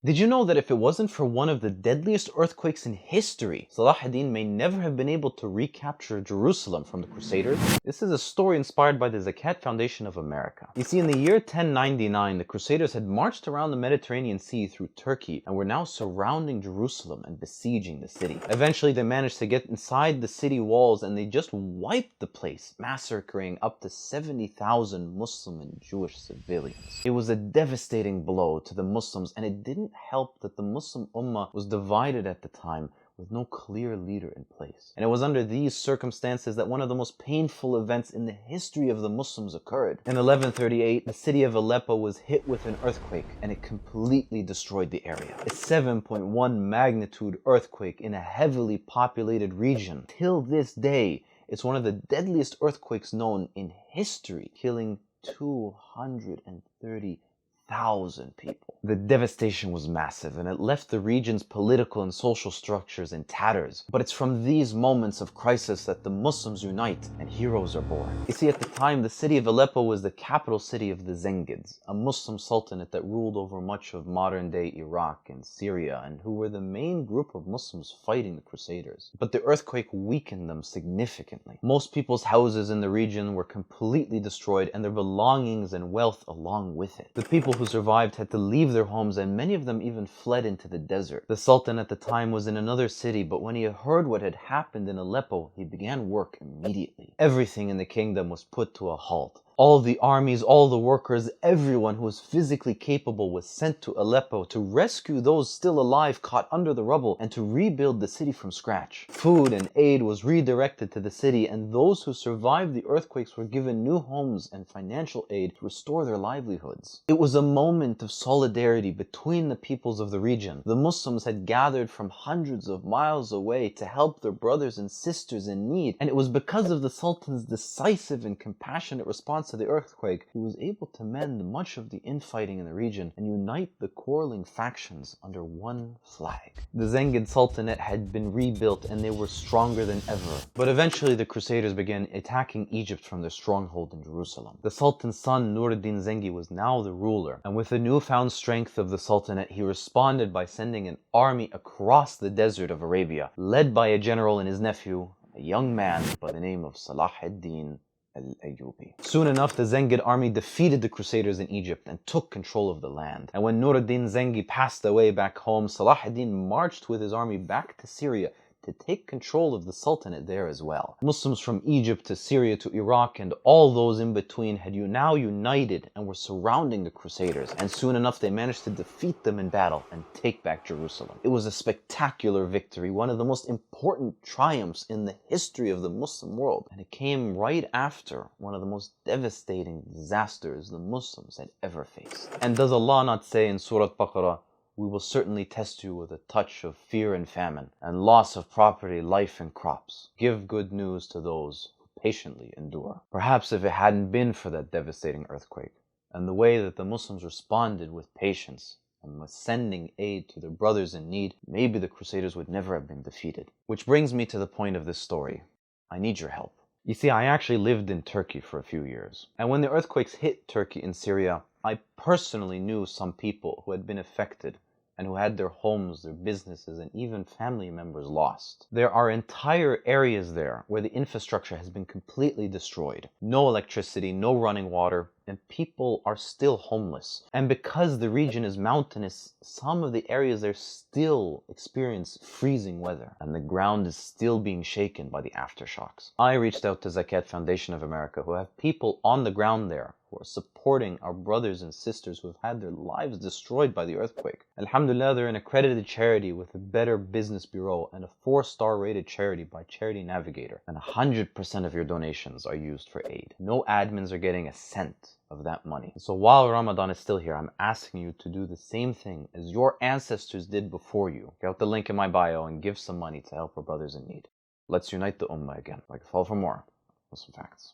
Did you know that if it wasn't for one of the deadliest earthquakes in history, Salah ad-Din may never have been able to recapture Jerusalem from the Crusaders? This is a story inspired by the Zakat Foundation of America. You see, in the year 1099, the Crusaders had marched around the Mediterranean Sea through Turkey and were now surrounding Jerusalem and besieging the city. Eventually, they managed to get inside the city walls and they just wiped the place, massacring up to 70,000 Muslim and Jewish civilians. It was a devastating blow to the Muslims, and it didn't help that the Muslim ummah was divided at the time with no clear leader in place. And it was under these circumstances that one of the most painful events in the history of the Muslims occurred. In 1138, the city of Aleppo was hit with an earthquake and it completely destroyed the area. A 7.1 magnitude earthquake in a heavily populated region. Till this day, it's one of the deadliest earthquakes known in history, killing 230,000 people. The devastation was massive and it left the region's political and social structures in tatters. But it's from these moments of crisis that the Muslims unite and heroes are born. You see, at the time, the city of Aleppo was the capital city of the Zengids, a Muslim sultanate that ruled over much of modern-day Iraq and Syria, and who were the main group of Muslims fighting the Crusaders. But the earthquake weakened them significantly. Most people's houses in the region were completely destroyed and their belongings and wealth along with it. The people who survived had to leave their homes, and many of them even fled into the desert. The Sultan at the time was in another city, but when he heard what had happened in Aleppo, he began work immediately. Everything in the kingdom was put to a halt. All the armies, all the workers, everyone who was physically capable was sent to Aleppo to rescue those still alive caught under the rubble and to rebuild the city from scratch. Food and aid was redirected to the city, and those who survived the earthquakes were given new homes and financial aid to restore their livelihoods. It was a moment of solidarity between the peoples of the region. The Muslims had gathered from hundreds of miles away to help their brothers and sisters in need, and it was because of the Sultan's decisive and compassionate response to the earthquake, he was able to mend much of the infighting in the region and unite the quarreling factions under one flag. The Zengid Sultanate had been rebuilt and they were stronger than ever. But eventually the Crusaders began attacking Egypt from their stronghold in Jerusalem. The Sultan's son Nur ad-Din Zengi was now the ruler, and with the newfound strength of the Sultanate, he responded by sending an army across the desert of Arabia, led by a general and his nephew, a young man by the name of Salah ad-Din al-Ayyubi. Soon enough, the Zengid army defeated the Crusaders in Egypt and took control of the land. And when Nur ad-Din Zengi passed away back home, Salah ad-Din marched with his army back to Syria to take control of the Sultanate there as well. Muslims from Egypt to Syria to Iraq and all those in between had now united and were surrounding the Crusaders, and soon enough they managed to defeat them in battle and take back Jerusalem. It was a spectacular victory, one of the most important triumphs in the history of the Muslim world, and it came right after one of the most devastating disasters the Muslims had ever faced. And does Allah not say in Surah Baqarah, "We will certainly test you with a touch of fear and famine, and loss of property, life, and crops. Give good news to those who patiently endure." Perhaps if it hadn't been for that devastating earthquake, and the way that the Muslims responded with patience, and with sending aid to their brothers in need, maybe the Crusaders would never have been defeated. Which brings me to the point of this story. I need your help. You see, I actually lived in Turkey for a few years, and when the earthquakes hit Turkey and Syria, I personally knew some people who had been affected and who had their homes, their businesses, and even family members lost. There are entire areas there where the infrastructure has been completely destroyed. No electricity, no running water, and people are still homeless. And because the region is mountainous, some of the areas there still experience freezing weather, and the ground is still being shaken by the aftershocks. I reached out to Zakat Foundation of America, who have people on the ground there who are supporting our brothers and sisters who have had their lives destroyed by the earthquake. Alhamdulillah, they're an accredited charity with a Better Business Bureau and a 4-star rated charity by Charity Navigator. And 100% of your donations are used for aid. No admins are getting a cent of that money. So while Ramadan is still here, I'm asking you to do the same thing as your ancestors did before you. Check out the link in my bio and give some money to help our brothers in need. Let's unite the ummah again. Like, follow for more Muslim facts.